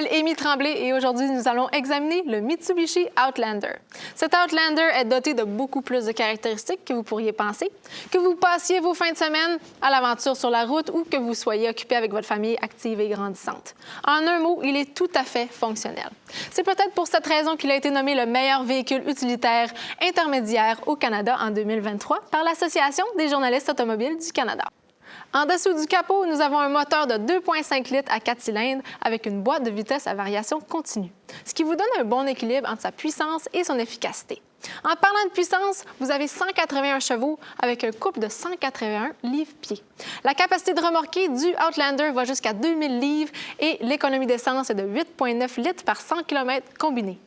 m'appelle Amy Tremblay et aujourd'hui, nous allons examiner le Mitsubishi Outlander. Cet Outlander est doté de beaucoup plus de caractéristiques que vous pourriez penser. Que vous passiez vos fins de semaine à l'aventure sur la route ou que vous soyez occupé avec votre famille active et grandissante. En un mot, il est tout à fait fonctionnel. C'est peut-être pour cette raison qu'il a été nommé le meilleur véhicule utilitaire intermédiaire au Canada en 2023 par l'Association des journalistes automobiles du Canada. En dessous du capot, nous avons un moteur de 2,5 litres à 4 cylindres avec une boîte de vitesse à variation continue, ce qui vous donne un bon équilibre entre sa puissance et son efficacité. En parlant de puissance, vous avez 181 chevaux avec un couple de 181 livres-pieds. La capacité de remorquer du Outlander va jusqu'à 2000 livres et l'économie d'essence est de 8,9 litres par 100 km combiné.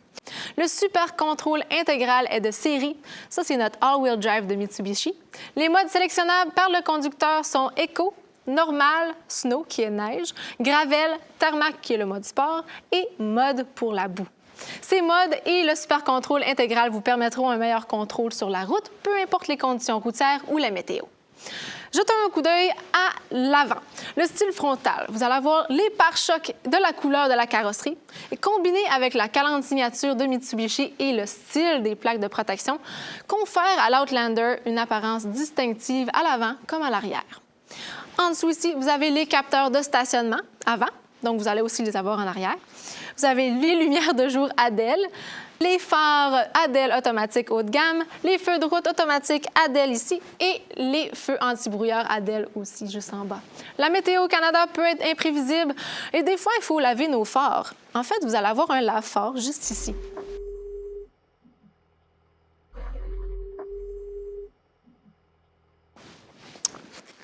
Le Super Control intégral est de série. Ça, c'est notre all-wheel drive de Mitsubishi. Les modes sélectionnables par le conducteur sont Eco, Normal, Snow, qui est neige, Gravel, Tarmac, qui est le mode sport, et Mode pour la boue. Ces modes et le Super Control intégral vous permettront un meilleur contrôle sur la route, peu importe les conditions routières ou la météo. Jetons un coup d'œil à l'avant. Le style frontal. Vous allez avoir les pare-chocs de la couleur de la carrosserie et combiné avec la calandre signature de Mitsubishi et le style des plaques de protection, confère à l'Outlander une apparence distinctive à l'avant comme à l'arrière. En dessous ici, vous avez les capteurs de stationnement avant, donc vous allez aussi les avoir en arrière. Vous avez les lumières de jour ADEL, les phares ADEL automatiques haut de gamme, les feux de route automatiques ADEL ici et les feux anti-brouillard ADEL aussi juste en bas. La météo au Canada peut être imprévisible et des fois, il faut laver nos phares. En fait, vous allez avoir un lave-phare juste ici.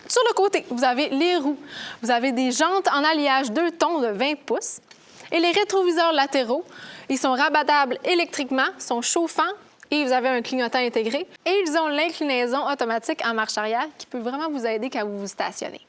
Sur le côté, vous avez les roues. Vous avez des jantes en alliage 2 tons de 20 pouces. Et les rétroviseurs latéraux, ils sont rabattables électriquement, sont chauffants et vous avez un clignotant intégré. Et ils ont l'inclinaison automatique en marche arrière qui peut vraiment vous aider quand vous vous stationnez.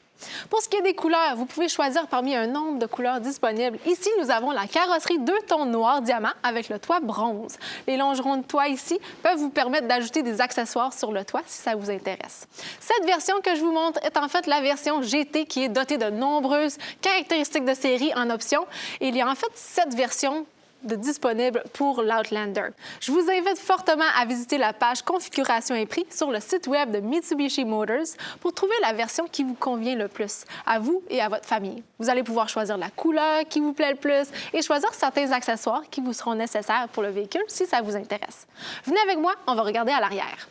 Pour ce qui est des couleurs, vous pouvez choisir parmi un nombre de couleurs disponibles. Ici, nous avons la carrosserie 2 tons noir diamant avec le toit bronze. Les longerons de toit ici peuvent vous permettre d'ajouter des accessoires sur le toit si ça vous intéresse. Cette version que je vous montre est en fait la version GT qui est dotée de nombreuses caractéristiques de série en option. Et il y a en fait 7 versions disponibles pour l'Outlander. Je vous invite fortement à visiter la page Configuration et prix sur le site web de Mitsubishi Motors pour trouver la version qui vous convient le plus, à vous et à votre famille. Vous allez pouvoir choisir la couleur qui vous plaît le plus et choisir certains accessoires qui vous seront nécessaires pour le véhicule si ça vous intéresse. Venez avec moi, on va regarder à l'arrière.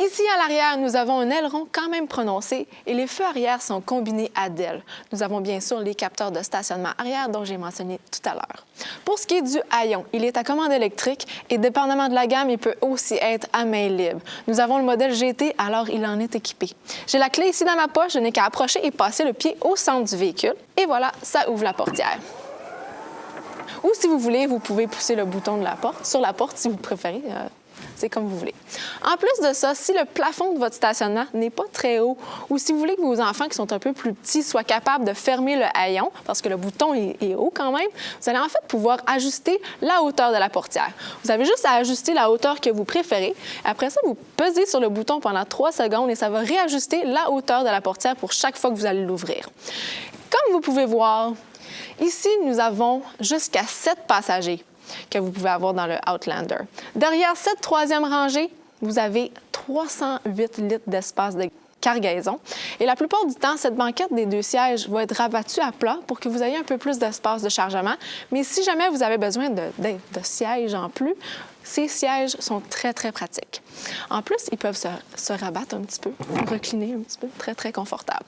Ici, à l'arrière, nous avons un aileron quand même prononcé et les feux arrière sont combinés ADEL. Nous avons bien sûr les capteurs de stationnement arrière dont j'ai mentionné tout à l'heure. Pour ce qui est du haillon, il est à commande électrique et dépendamment de la gamme, il peut aussi être à main libre. Nous avons le modèle GT, alors il en est équipé. J'ai la clé ici dans ma poche, je n'ai qu'à approcher et passer le pied au centre du véhicule. Et voilà, ça ouvre la portière. Ou si vous voulez, vous pouvez pousser le bouton de la porte, sur la porte si vous préférez. C'est comme vous voulez. En plus de ça, si le plafond de votre stationnement n'est pas très haut ou si vous voulez que vos enfants qui sont un peu plus petits soient capables de fermer le haillon, parce que le bouton est haut quand même, vous allez en fait pouvoir ajuster la hauteur de la portière. Vous avez juste à ajuster la hauteur que vous préférez. Après ça, vous pesez sur le bouton pendant 3 secondes et ça va réajuster la hauteur de la portière pour chaque fois que vous allez l'ouvrir. Comme vous pouvez voir, ici, nous avons jusqu'à 7 passagers que vous pouvez avoir dans le Outlander. Derrière cette troisième rangée, vous avez 308 litres d'espace de cargaison. Et la plupart du temps, cette banquette des 2 sièges va être rabattue à plat pour que vous ayez un peu plus d'espace de chargement. Mais si jamais vous avez besoin de sièges en plus, ces sièges sont très, très pratiques. En plus, ils peuvent se rabattre un petit peu, recliner un petit peu, très, très confortable.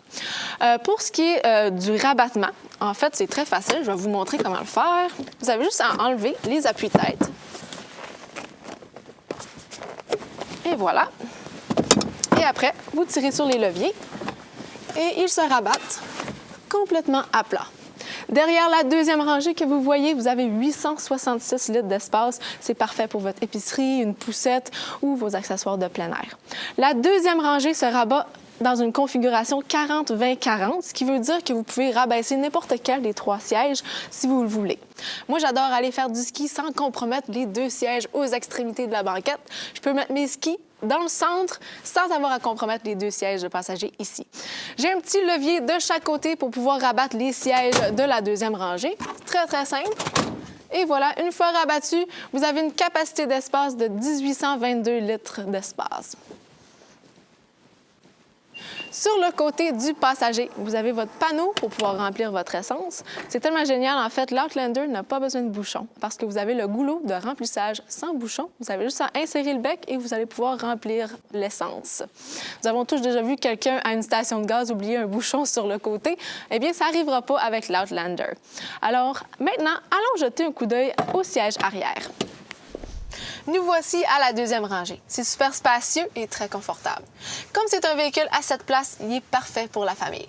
Pour ce qui est du rabattement, en fait, c'est très facile. Je vais vous montrer comment le faire. Vous avez juste à enlever les appuis-têtes. Et voilà. Et après, vous tirez sur les leviers et ils se rabattent complètement à plat. Derrière la deuxième rangée que vous voyez, vous avez 866 litres d'espace. C'est parfait pour votre épicerie, une poussette ou vos accessoires de plein air. La deuxième rangée se rabat dans une configuration 40-20-40, ce qui veut dire que vous pouvez rabaisser n'importe quel des 3 sièges si vous le voulez. Moi, j'adore aller faire du ski sans compromettre les 2 sièges aux extrémités de la banquette. Je peux mettre mes skis dans le centre sans avoir à compromettre les deux sièges de passagers ici. J'ai un petit levier de chaque côté pour pouvoir rabattre les sièges de la deuxième rangée. Très, très simple. Et voilà, une fois rabattu, vous avez une capacité d'espace de 1822 litres d'espace. Sur le côté du passager, vous avez votre panneau pour pouvoir remplir votre essence. C'est tellement génial, en fait, l'Outlander n'a pas besoin de bouchon parce que vous avez le goulot de remplissage sans bouchon. Vous avez juste à insérer le bec et vous allez pouvoir remplir l'essence. Nous avons tous déjà vu quelqu'un à une station de gaz oublier un bouchon sur le côté. Eh bien, ça n'arrivera pas avec l'Outlander. Alors, maintenant, allons jeter un coup d'œil au siège arrière. Nous voici à la deuxième rangée. C'est super spacieux et très confortable. Comme c'est un véhicule à 7 places, il est parfait pour la famille.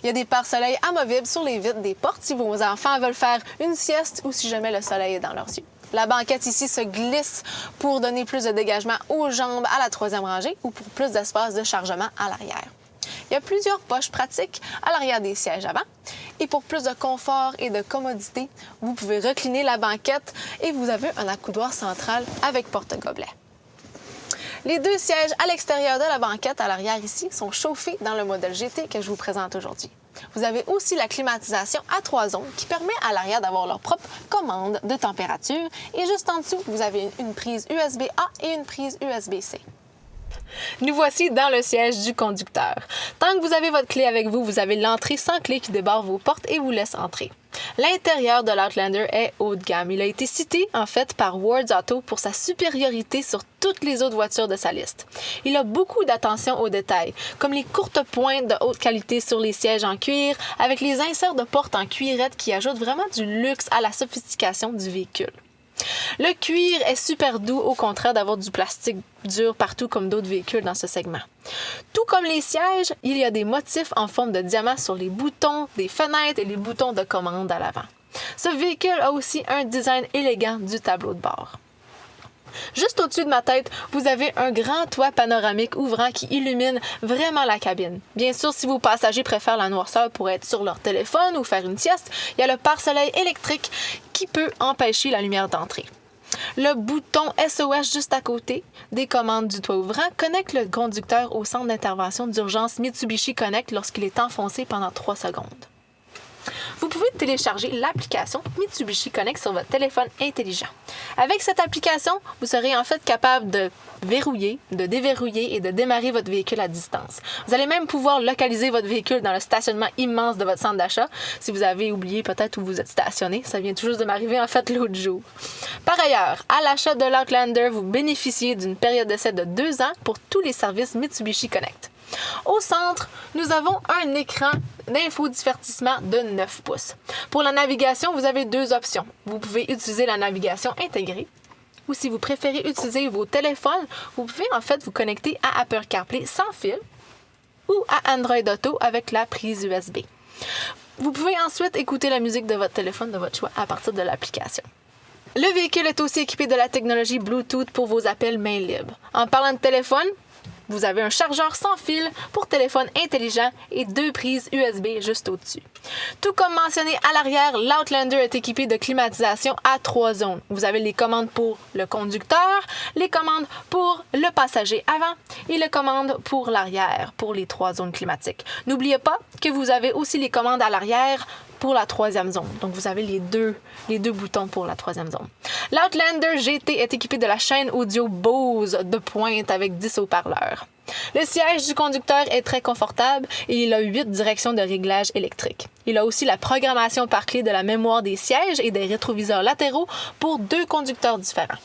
Il y a des pare-soleils amovibles sur les vitres des portes si vos enfants veulent faire une sieste ou si jamais le soleil est dans leurs yeux. La banquette ici se glisse pour donner plus de dégagement aux jambes à la troisième rangée ou pour plus d'espace de chargement à l'arrière. Il y a plusieurs poches pratiques à l'arrière des sièges avant. Et pour plus de confort et de commodité, vous pouvez recliner la banquette et vous avez un accoudoir central avec porte-gobelet. Les deux sièges à l'extérieur de la banquette à l'arrière ici sont chauffés dans le modèle GT que je vous présente aujourd'hui. Vous avez aussi la climatisation à 3 zones qui permet à l'arrière d'avoir leur propre commande de température. Et juste en dessous, vous avez une prise USB-A et une prise USB-C. Nous voici dans le siège du conducteur. Tant que vous avez votre clé avec vous, vous avez l'entrée sans clé qui débarre vos portes et vous laisse entrer. L'intérieur de l'Outlander est haut de gamme. Il a été cité, en fait, par Wards Auto pour sa supériorité sur toutes les autres voitures de sa liste. Il a beaucoup d'attention aux détails, comme les courtes pointes de haute qualité sur les sièges en cuir, avec les inserts de porte en cuirette qui ajoutent vraiment du luxe à la sophistication du véhicule. Le cuir est super doux, au contraire d'avoir du plastique dur partout comme d'autres véhicules dans ce segment. Tout comme les sièges, il y a des motifs en forme de diamant sur les boutons des fenêtres et les boutons de commande à l'avant. Ce véhicule a aussi un design élégant du tableau de bord. Juste au-dessus de ma tête, vous avez un grand toit panoramique ouvrant qui illumine vraiment la cabine. Bien sûr, si vos passagers préfèrent la noirceur pour être sur leur téléphone ou faire une sieste, il y a le pare-soleil électrique qui peut empêcher la lumière d'entrer. Le bouton SOS juste à côté des commandes du toit ouvrant connecte le conducteur au centre d'intervention d'urgence Mitsubishi Connect lorsqu'il est enfoncé pendant 3 secondes. Vous pouvez télécharger l'application Mitsubishi Connect sur votre téléphone intelligent. Avec cette application, vous serez en fait capable de verrouiller, de déverrouiller et de démarrer votre véhicule à distance. Vous allez même pouvoir localiser votre véhicule dans le stationnement immense de votre centre d'achat si vous avez oublié peut-être où vous êtes stationné. Ça vient tout juste de m'arriver en fait l'autre jour. Par ailleurs, à l'achat de l'Outlander, vous bénéficiez d'une période d'essai de 2 ans pour tous les services Mitsubishi Connect. Au centre, nous avons un écran d'infodivertissement de 9 pouces. Pour la navigation, vous avez 2 options. Vous pouvez utiliser la navigation intégrée ou si vous préférez utiliser vos téléphones, vous pouvez en fait vous connecter à Apple CarPlay sans fil ou à Android Auto avec la prise USB. Vous pouvez ensuite écouter la musique de votre téléphone de votre choix à partir de l'application. Le véhicule est aussi équipé de la technologie Bluetooth pour vos appels main libres. En parlant de téléphone, vous avez un chargeur sans fil pour téléphone intelligent et 2 prises USB juste au-dessus. Tout comme mentionné à l'arrière, l'Outlander est équipé de climatisation à 3 zones. Vous avez les commandes pour le conducteur, les commandes pour le passager avant et les commandes pour l'arrière pour les 3 zones climatiques. N'oubliez pas que vous avez aussi les commandes à l'arrière pour la 3e zone. Donc, vous avez les deux boutons pour la 3e zone. L'Outlander GT est équipé de la chaîne audio Bose de pointe avec 10 haut-parleurs. Le siège du conducteur est très confortable et il a 8 directions de réglage électrique. Il a aussi la programmation par clé de la mémoire des sièges et des rétroviseurs latéraux pour 2 conducteurs différents.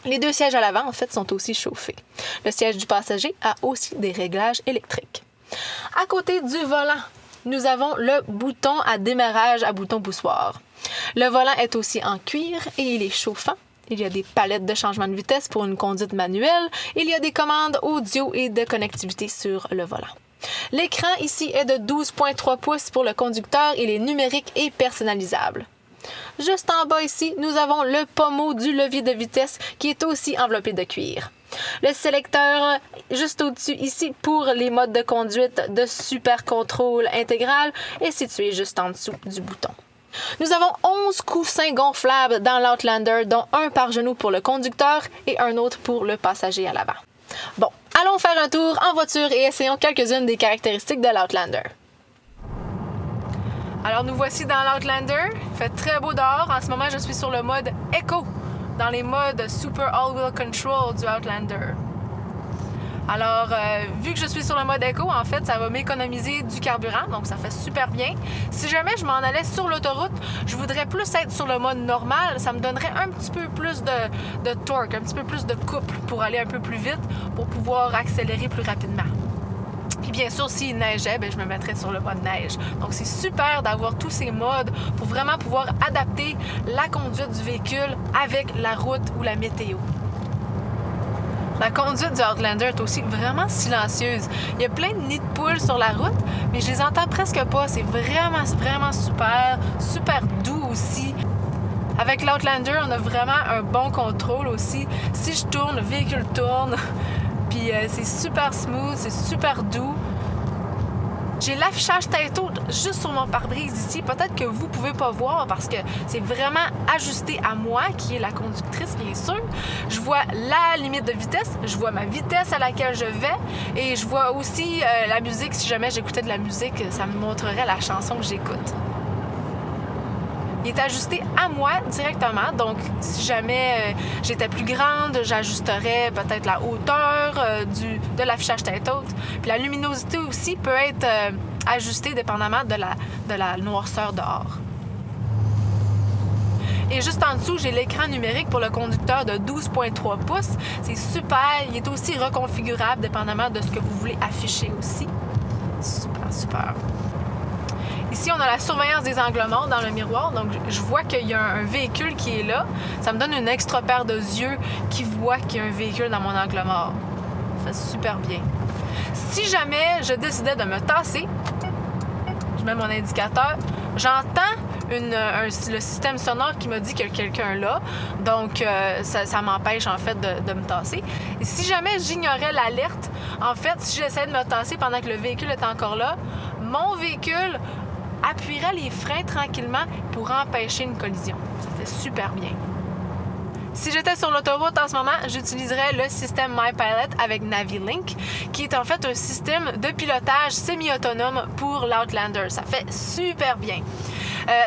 Les 2 sièges à l'avant, en fait, sont aussi chauffés. Le siège du passager a aussi des réglages électriques. À côté du volant, nous avons le bouton à démarrage à bouton poussoir. Le volant est aussi en cuir et il est chauffant. Il y a des palettes de changement de vitesse pour une conduite manuelle. Il y a des commandes audio et de connectivité sur le volant. L'écran ici est de 12,3 pouces pour le conducteur. Il est numérique et personnalisable. Juste en bas ici, nous avons le pommeau du levier de vitesse qui est aussi enveloppé de cuir. Le sélecteur juste au-dessus ici pour les modes de conduite de super contrôle intégral est situé juste en dessous du bouton. Nous avons 11 coussins gonflables dans l'Outlander, dont un par genou pour le conducteur et un autre pour le passager à l'avant. Bon, allons faire un tour en voiture et essayons quelques-unes des caractéristiques de l'Outlander. Alors nous voici dans l'Outlander. Il fait très beau dehors. En ce moment, je suis sur le mode Eco, dans les modes Super All-Wheel Control du Outlander. Alors, vu que je suis sur le mode Eco, en fait, ça va m'économiser du carburant, donc ça fait super bien. Si jamais je m'en allais sur l'autoroute, je voudrais plus être sur le mode normal. Ça me donnerait un petit peu plus de torque, un petit peu plus de couple pour aller un peu plus vite, pour pouvoir accélérer plus rapidement. Puis bien sûr, s'il neigeait, je me mettrais sur le mode neige. Donc c'est super d'avoir tous ces modes pour vraiment pouvoir adapter la conduite du véhicule avec la route ou la météo. La conduite du Outlander est aussi vraiment silencieuse. Il y a plein de nids de poules sur la route, mais je les entends presque pas. C'est vraiment super, super doux aussi. Avec l'Outlander, on a vraiment un bon contrôle aussi. Si je tourne, le véhicule tourne. Puis c'est super smooth, c'est super doux. J'ai l'affichage tête haute juste sur mon pare-brise ici. Peut-être que vous ne pouvez pas voir parce que c'est vraiment ajusté à moi, qui est la conductrice, bien sûr. Je vois la limite de vitesse, je vois ma vitesse à laquelle je vais et je vois aussi la musique. Si jamais j'écoutais de la musique, ça me montrerait la chanson que j'écoute. Il est ajusté à moi directement, donc si jamais j'étais plus grande, j'ajusterais peut-être la hauteur de l'affichage tête haute. Puis la luminosité aussi peut être ajustée dépendamment de la noirceur dehors. Et juste en dessous, j'ai l'écran numérique pour le conducteur de 12,3 pouces. C'est super, il est aussi reconfigurable dépendamment de ce que vous voulez afficher aussi. Super. Ici, on a la surveillance des angles morts dans le miroir. Donc, je vois qu'il y a un véhicule qui est là. Ça me donne une extra paire de yeux qui voit qu'il y a un véhicule dans mon angle mort. Ça fait super bien. Si jamais je décidais de me tasser, je mets mon indicateur, j'entends le système sonore qui me dit qu'il y a quelqu'un là. Donc, ça m'empêche en fait de me tasser. Et si jamais j'ignorais l'alerte, en fait, si j'essayais de me tasser pendant que le véhicule est encore là, mon véhicule appuierait les freins tranquillement pour empêcher une collision. Ça fait super bien. Si j'étais sur l'autoroute en ce moment, j'utiliserais le système MyPilot avec NaviLink, qui est en fait un système de pilotage semi-autonome pour l'Outlander. Ça fait super bien.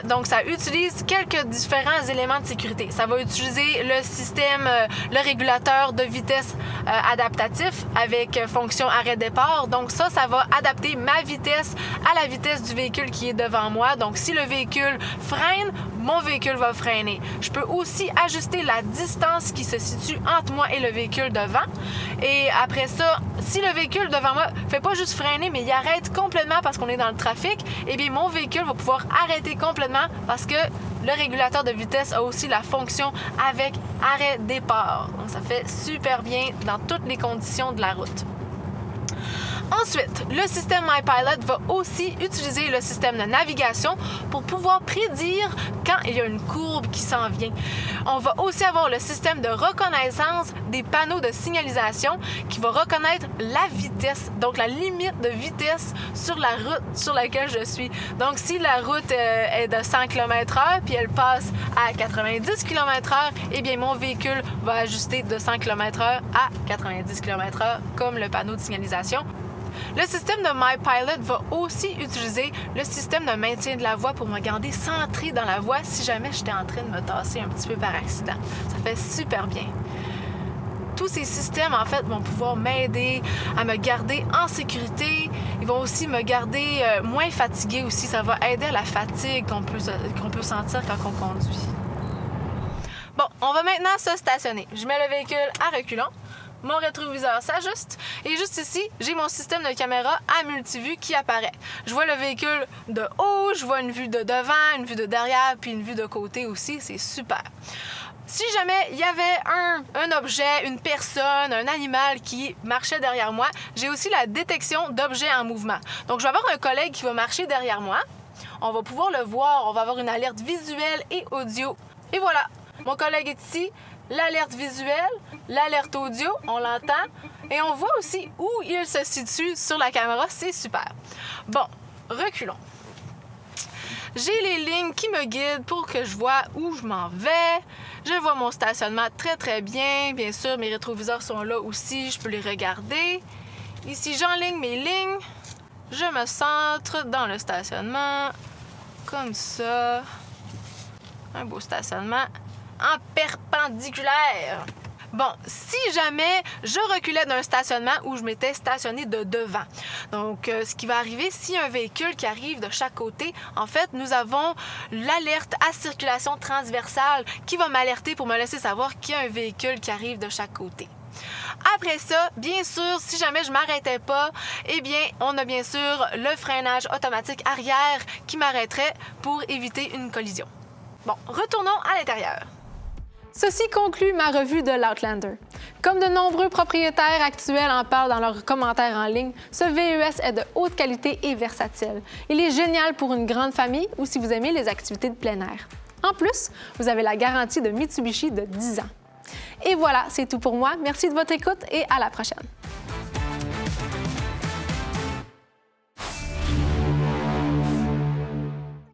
Donc, ça utilise quelques différents éléments de sécurité. Ça va utiliser le système, le régulateur de vitesse adaptatif avec fonction arrêt-départ. Donc, ça va adapter ma vitesse à la vitesse du véhicule qui est devant moi. Donc, si le véhicule freine, mon véhicule va freiner. Je peux aussi ajuster la distance qui se situe entre moi et le véhicule devant. Et après ça, si le véhicule devant moi ne fait pas juste freiner, mais il arrête complètement parce qu'on est dans le trafic, eh bien, mon véhicule va pouvoir arrêter complètement parce que le régulateur de vitesse a aussi la fonction avec arrêt-départ. Donc, ça fait super bien dans toutes les conditions de la route. Ensuite, le système MyPilot va aussi utiliser le système de navigation pour pouvoir prédire quand il y a une courbe qui s'en vient. On va aussi avoir le système de reconnaissance des panneaux de signalisation qui va reconnaître la vitesse, donc la limite de vitesse sur la route sur laquelle je suis. Donc, si la route est de 100 km/h puis elle passe à 90 km/h, eh bien, mon véhicule va ajuster de 100 km/h à 90 km/h comme le panneau de signalisation. Le système de MyPilot va aussi utiliser le système de maintien de la voie pour me garder centré dans la voie si jamais j'étais en train de me tasser un petit peu par accident. Ça fait super bien. Tous ces systèmes, en fait, vont pouvoir m'aider à me garder en sécurité. Ils vont aussi me garder moins fatiguée aussi. Ça va aider à la fatigue qu'on peut sentir quand on conduit. Bon, on va maintenant se stationner. Je mets le véhicule à reculons. Mon rétroviseur s'ajuste et juste ici, j'ai mon système de caméra à multivue qui apparaît. Je vois le véhicule de haut, je vois une vue de devant, une vue de derrière, puis une vue de côté aussi. C'est super. Si jamais il y avait un objet, une personne, un animal qui marchait derrière moi, j'ai aussi la détection d'objets en mouvement. Donc, je vais avoir un collègue qui va marcher derrière moi. On va pouvoir le voir, on va avoir une alerte visuelle et audio. Et voilà, mon collègue est ici. L'alerte visuelle, l'alerte audio, on l'entend. Et on voit aussi où il se situe sur la caméra. C'est super. Bon, reculons. J'ai les lignes qui me guident pour que je vois où je m'en vais. Je vois mon stationnement très bien. Bien sûr, mes rétroviseurs sont là aussi, je peux les regarder. Ici, j'enligne mes lignes. Je me centre dans le stationnement, comme ça. Un beau stationnement en perpendiculaire. Bon, si jamais je reculais d'un stationnement où je m'étais stationné de devant, donc ce qui va arriver, s'il y a un véhicule qui arrive de chaque côté, en fait, nous avons l'alerte à circulation transversale qui va m'alerter pour me laisser savoir qu'il y a un véhicule qui arrive de chaque côté. Après ça, bien sûr, si jamais je m'arrêtais pas, eh bien, on a bien sûr le freinage automatique arrière qui m'arrêterait pour éviter une collision. Bon, retournons à l'intérieur. Ceci conclut ma revue de l'Outlander. Comme de nombreux propriétaires actuels en parlent dans leurs commentaires en ligne, ce VUS est de haute qualité et versatile. Il est génial pour une grande famille ou si vous aimez les activités de plein air. En plus, vous avez la garantie de Mitsubishi de 10 ans. Et voilà, c'est tout pour moi. Merci de votre écoute et à la prochaine.